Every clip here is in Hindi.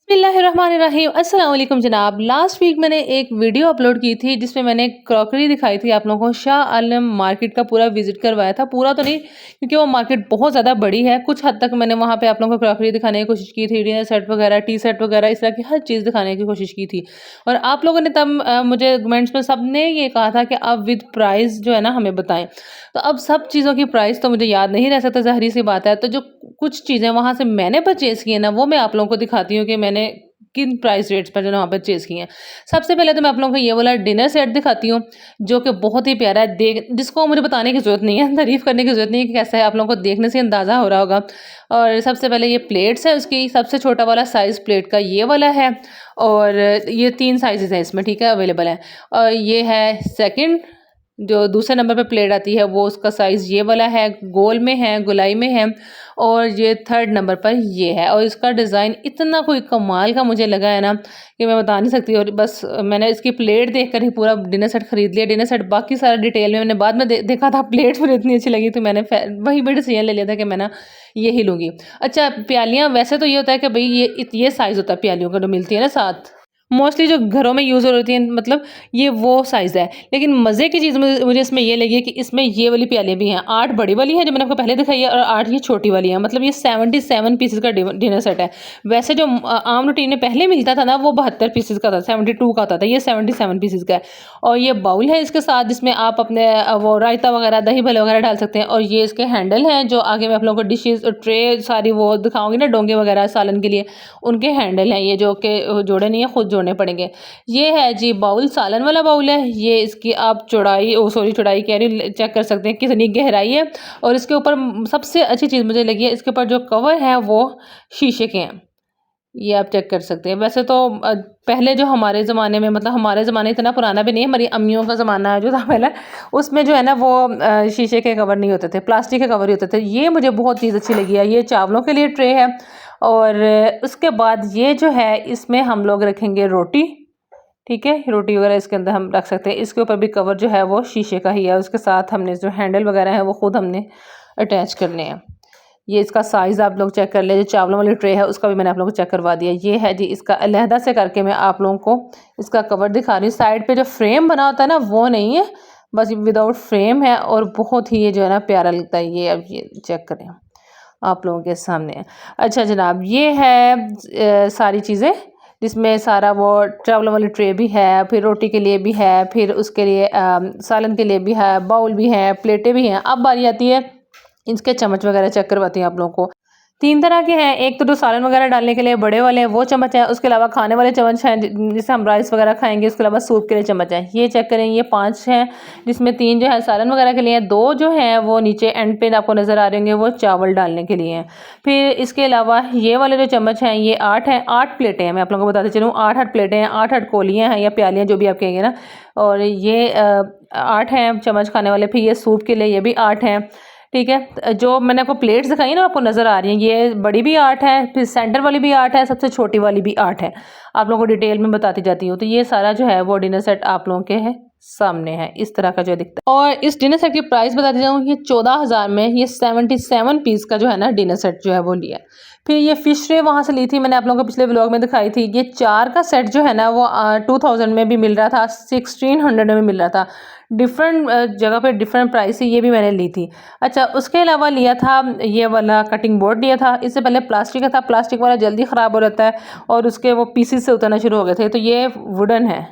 बिस्मिल्लाहिर्रहमानिर्रहीम अस्सलाम वालेकुम जनाब। लास्ट वीक मैंने एक वीडियो अपलोड की थी जिसमें मैंने क्रॉकरी दिखाई थी आप लोगों को। शाह आलम मार्केट का पूरा विजिट करवाया था, पूरा तो नहीं क्योंकि वो मार्केट बहुत ज़्यादा बड़ी है। कुछ हद तक मैंने वहाँ पे आप लोगों को क्रॉकरी दिखाने की कोशिश की थी, डिनर सेट वगैरह, टी सेट वगैरह, इस तरह की हर चीज़ दिखाने की कोशिश की थी। और आप लोगों ने तब मुझे कमेंट्स में सब ने ये कहा था कि आप विद प्राइस जो है ना हमें बताएं। तो अब सब चीज़ों की प्राइस तो मुझे याद नहीं रह सकता, ज़ाहिर सी बात है। तो जो कुछ चीज़ें वहाँ से मैंने परचेज़ की है ना, वो मैं आप लोगों को दिखाती हूँ कि मैंने किन प्राइस रेट्स पर जो है ना वहाँ परचेज़ की हैं। सबसे पहले तो मैं आप लोगों को ये वाला डिनर सेट दिखाती हूँ, जो कि बहुत ही प्यारा है। जिसको मुझे बताने की ज़रूरत नहीं है, तारीफ़ करने की ज़रूरत नहीं है कि कैसा है, आप लोगों को देखने से अंदाज़ा हो रहा होगा। और सबसे पहले ये प्लेट्स है उसकी, सबसे छोटा वाला साइज़ प्लेट का ये वाला है। और ये 3 साइज़ेज़ हैं इसमें, ठीक है, अवेलेबल हैं। और ये है सेकंड, जो दूसरे नंबर पे प्लेट आती है वो उसका साइज़ ये वाला है, गोल में है, गोलाई में है। और ये थर्ड नंबर पर ये है। और इसका डिज़ाइन इतना कोई कमाल का मुझे लगा है ना कि मैं बता नहीं सकती। और बस मैंने इसकी प्लेट देखकर ही पूरा डिनर सेट खरीद लिया। डिनर सेट बाकी सारा डिटेल में मैंने बाद में देखा था, प्लेट मुझे इतनी अच्छी लगी तो मैंने वही भी डिसीजन ले लिया था कि मैं ना यही लूँगी। अच्छा, प्यालियाँ वैसे तो ये होता है कि भई ये साइज़ होता है प्यालियों का जो मिलती है ना साथ। मोस्टली जो घरों में यूज़ होती हैं, मतलब ये वो साइज़ है। लेकिन मज़े की चीज़ मुझे इसमें ये लगी है कि इसमें ये वाली प्यालियाँ भी हैं। 8 बड़ी वाली है जो मैंने आपको पहले दिखाई है, और 8 ये छोटी वाली है। मतलब ये 77 पीसेज़ का डिनर सेट है। वैसे जो आम रूटीन में पहले मिलता था ना वो 72 पीसेज़ का था, 72 का होता था। ये 77 पीसेज़ का है। और ये बाउल है इसके साथ, जिसमें आप अपने वो रायता वगैरह, दही भल्ले वगैरह डाल सकते हैं। और ये इसके हैंडल हैं, जो आगे मैं आप लोगों को डिशेज़ और ट्रे सारी वो दिखाऊँगी ना, डोंगे वगैरह सालन के लिए, उनके हैंडल हैं ये, जो कि जोड़े नहीं है, खुद जोड़ने पड़ेंगे। ये है जी बाउल, सालन वाला बाउल है। ये इसकी आप चौड़ाई, चौड़ाई कह रही हूँ, चेक कर सकते हैं कितनी गहराई है। और इसके ऊपर सबसे अच्छी चीज़ मुझे लगी है, इसके ऊपर जो कवर है वो शीशे के हैं। ये आप चेक कर सकते हैं। वैसे तो पहले जो हमारे ज़माने में, मतलब हमारे ज़माने इतना पुराना भी नहीं है, हमारी अम्मियों का ज़माना जो था पहले, उसमें जो है ना वो शीशे के कवर नहीं होते थे, प्लास्टिक के कवर ही होते थे। ये मुझे बहुत चीज़ अच्छी लगी है। ये चावलों के लिए ट्रे है। और उसके बाद ये जो है, इसमें हम लोग रखेंगे रोटी, ठीक है, रोटी वगैरह इसके अंदर हम रख सकते हैं। इसके ऊपर भी कवर जो है वो शीशे का ही है। उसके साथ हमने जो हैंडल वगैरह है वो खुद हमने अटैच करने हैं। ये इसका साइज़ आप लोग चेक कर ले। जो चावलों वाली ट्रे है उसका भी मैंने आप लोगों को चेक करवा दिया। ये है जी इसका, अलहदा से करके मैं आप लोगों को इसका कवर दिखा रही हूँ। साइड पे जो फ्रेम बना होता है ना वो नहीं है, बस विदाउट फ्रेम है। और बहुत ही ये जो है ना प्यारा लगता है। ये अब ये चेक करें, आप लोगों के सामने है। अच्छा जनाब, ये है सारी चीज़ें, जिसमें सारा वो चावलों वाली ट्रे भी है, फिर रोटी के लिए भी है, फिर उसके लिए सालन के लिए भी है, बाउल भी है, प्लेटें भी हैं। अब बारी आती है इसके चम्मच वगैरह चेक करवाती हूँ आप लोगों को। 3 तरह के हैं। एक तो जो सालन वगैरह डालने के लिए बड़े वाले हैं वो चम्मच है। उसके अलावा खाने वाले चम्मच हैं जिससे हम राइस वगैरह खाएंगे। उसके अलावा सूप के लिए चम्मच है। ये चेक करें, ये 5 हैं, जिसमें 3 जो है सालन वगैरह के लिए हैं, 2 जो हैं वो नीचे एंड पे आपको नज़र आ रहे होंगे, वो चावल डालने के लिए हैं। फिर इसके अलावा ये वाले जो चम्मच हैं ये 8 हैं। 8 प्लेटें हैं, मैं आप लोगों को बताते चलूँ। 8 प्लेटें हैं, 8 कोलियाँ हैं या प्यालियाँ, जो भी आप कहेंगे ना। और ये 8 हैं चम्मच खाने वाले। फिर ये सूप के लिए ये भी 8 हैं, ठीक है। जो मैंने आपको प्लेट्स दिखाई ना, आपको नज़र आ रही हैं, ये बड़ी भी 8 है, फिर सेंटर वाली भी 8 है, सबसे छोटी वाली भी 8 है। आप लोगों को डिटेल में बताती जाती हूँ। तो ये सारा जो है वो डिनर सेट आप लोगों के है सामने है, इस तरह का जो दिखता है। और इस डिनर सेट की प्राइस बताती जाऊँ, ये 14,000 में ये 77 पीस का जो है ना डिनर सेट जो है वो लिया। फिर ये फिश ट्रे वहाँ से ली थी, मैंने आप लोगों को पिछले व्लॉग में दिखाई थी। ये 4 का सेट जो है ना वो 2000 में भी मिल रहा था, 1600 में भी मिल रहा था। डिफरेंट जगह पे डिफरेंट प्राइस है, ये भी मैंने ली थी। अच्छा, उसके अलावा लिया था ये वाला कटिंग बोर्ड लिया था। इससे पहले प्लास्टिक का था, प्लास्टिक वाला जल्दी ख़राब हो जाता है और उसके वो पीसीस से उतरना शुरू हो गए थे। तो ये वुडन है,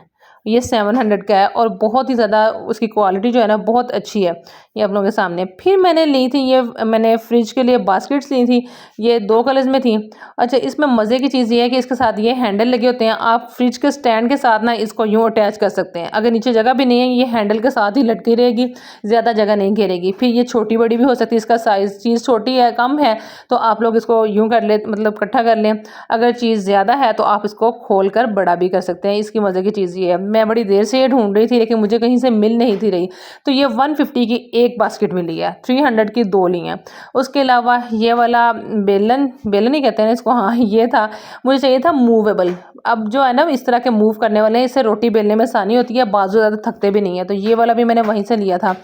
ये 700 का है और बहुत ही ज़्यादा उसकी क्वालिटी जो है ना बहुत अच्छी है। ये आप लोगों के सामने। फिर मैंने ली थी ये, मैंने फ्रिज के लिए बास्केट्स ली थी। ये 2 कलर्स में थी। अच्छा, इसमें मज़े की चीज़ ये है कि इसके साथ ये हैंडल लगे होते हैं। आप फ्रिज के स्टैंड के साथ ना इसको यूँ अटैच कर सकते हैं। अगर नीचे जगह भी नहीं है, ये हैंडल के साथ ही लटकी रहेगी, ज़्यादा जगह नहीं घेरेगी। फिर ये छोटी बड़ी भी हो सकती है, इसका साइज़ चीज़ छोटी है, कम है तो आप लोग इसको यूँ कर ले, मतलब इकट्ठा कर लें। अगर चीज़ ज़्यादा है तो आप इसको खोल कर बड़ा भी कर सकते हैं। इसकी मज़े की चीज़ ये है, मैं बड़ी देर से ये ढूंढ रही थी लेकिन मुझे कहीं से मिल नहीं थी रही। तो ये 150 की एक बास्केट मिली है, 300 की 2 ली हैं। उसके अलावा ये वाला बेलन, बेलन ही कहते हैं इसको, हाँ ये था। मुझे चाहिए था मूवेबल। अब जो है ना इस तरह के मूव करने वाले हैं, इससे रोटी बेलने में आसानी होती है, बाजू ज़्यादा थकते भी नहीं है। तो ये वाला भी मैंने वहीं से लिया था।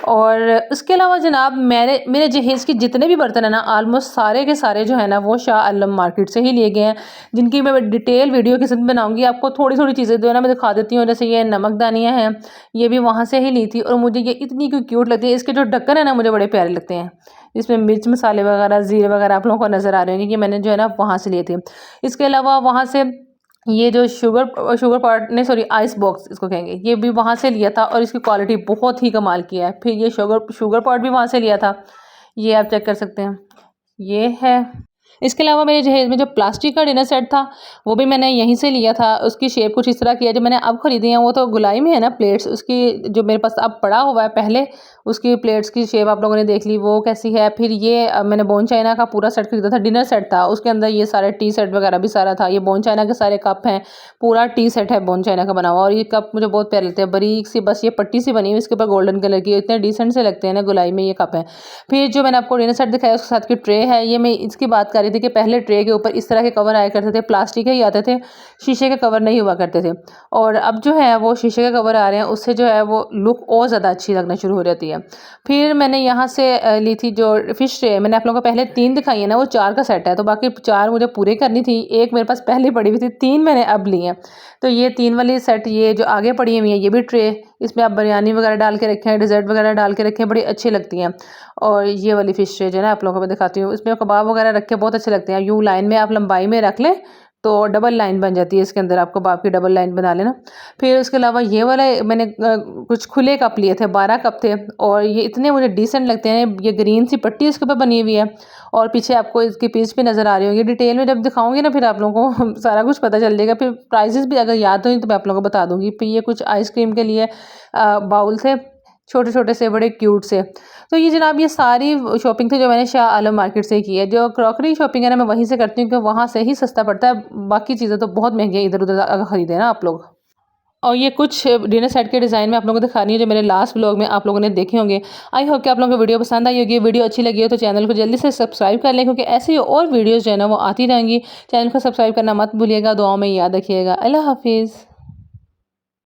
और उसके अलावा जनाब मेरे जहेज़ के जितने भी बर्तन हैं ना, ऑलमोस्ट सारे के सारे जो है ना वो शाह आलम मार्केट से ही लिए गए हैं, जिनकी मैं डिटेल वीडियो किसी दिन बनाऊंगी। आपको थोड़ी थोड़ी चीज़ें जो है ना मैं दिखा देती हूँ। जैसे ये नमकदानियाँ हैं, ये भी वहाँ से ही ली थी और मुझे ये इतनी क्यूट लगती है। इसके जो ढक्कन है ना मुझे बड़े प्यारे लगते हैं, इसमें मिर्च मसाले वगैरह ज़ीरे वगैरह आप लोगों को नज़र आ रहे होंगे कि मैंने जो है ना वहाँ से लिए थे। इसके अलावा वहाँ से ये जो शुगर पॉट नहीं, सॉरी, आइस बॉक्स इसको कहेंगे, ये भी वहाँ से लिया था और इसकी क्वालिटी बहुत ही कमाल की है। फिर ये शुगर पॉट भी वहाँ से लिया था, ये आप चेक कर सकते हैं, ये है। इसके अलावा मेरे जहेज़ में जो प्लास्टिक का डिनर सेट था वो भी मैंने यहीं से लिया था। उसकी शेप कुछ इस तरह की है। जो मैंने अब खरीदी है वो तो गोलाई में है ना प्लेट्स, उसकी जो मेरे पास अब पड़ा हुआ है, पहले उसकी प्लेट्स की शेप आप लोगों ने देख ली वो कैसी है। फिर ये मैंने बोन चाइना का पूरा सेट खरीदा था, डिनर सेट था, उसके अंदर ये सारे टी सेट वगैरह भी सारा था। ये बोन चाइना के सारे कप हैं, पूरा टी सेट है बोन चाइना का बना हुआ। और ये कप मुझे बहुत प्यारे लगते हैं, बारीक सी बस ये पट्टी सी बनी हुई, इसके ऊपर गोल्डन कलर की, इतने डिसेंट से लगते हैं ना गोलाई में ये कप है। फिर जो मैंने आपको डिनर सेट दिखाया उसके साथ की ट्रे है, ये मैं इसकी बात कर रही थी कि पहले ट्रे के ऊपर इस तरह के कवर आया करते थे, प्लास्टिक के ही आते थे, शीशे के कवर नहीं हुआ करते थे। और अब जो है वो शीशे के कवर आ रहे हैं, उससे जो है वो लुक और ज़्यादा अच्छी लगना शुरू हो जाती है। फिर मैंने यहाँ से ली थी जो फिश ट्रे, मैंने आप लोगों को पहले 3 दिखाई है ना, वो 4 का सेट है, तो बाकी 4 मुझे पूरे करनी थी। एक मेरे पास पहले पड़ी हुई थी, 3 मैंने अब ली हैं। तो ये 3 वाली सेट, ये जो आगे पड़ी हुई है ये भी ट्रे, इसमें आप बिरयानी वगैरह डाल के रखें, डिज़र्ट वगैरह डाल के रखें, बड़ी अच्छी लगती हैं। और ये वाली फिश ट्रे जो है ना आप लोगों को मैं दिखाती हूँ, इसमें कबाब वगैरह रखे बहुत अच्छे लगते हैं। यूँ लाइन में आप लंबाई में रख लें तो डबल लाइन बन जाती है, इसके अंदर आप कबाब की डबल लाइन बना लेना। फिर उसके अलावा ये वाला मैंने कुछ खुले कप लिए थे, 12 कप थे, और ये इतने मुझे डिसेंट लगते हैं। ये ग्रीन सी पट्टी इसके ऊपर बनी हुई है और पीछे आपको इसकी पीस भी नज़र आ रही होगी। डिटेल में जब दिखाऊंगी ना फिर आप लोगों को सारा कुछ पता चल जाएगा। फिर प्राइजेस भी अगर याद हो तो मैं आप लोगों को बता दूंगी। फिर ये कुछ आइसक्रीम के लिए बाउल थे, छोटे छोटे से, बड़े क्यूट से। तो ये जनाब ये सारी शॉपिंग थी जो मैंने शाह आलम मार्केट से की है। जो क्रॉकरी शॉपिंग है ना मैं वहीं से करती हूँ क्योंकि वहाँ से ही सस्ता पड़ता है, बाकी चीज़ें तो बहुत महंगी है इधर उधर अगर ख़रीदे ना आप लोग। और ये कुछ डिनर सेट के डिज़ाइन में आप लोगों को दिखा रही है जो मेरे लास्ट व्लॉग में आप लोगों ने देखे होंगे। आई होप कि आप लोगों को वीडियो पसंद आई होगी। वीडियो अच्छी लगी हो तो चैनल को जल्दी से सब्सक्राइब कर लें, क्योंकि ऐसी और वीडियोज़ जो है ना वो आती रहेंगी। चैनल को सब्सक्राइब करना मत भूलिएगा। दुआओं में याद रखिएगा। अल्लाह हाफिज़।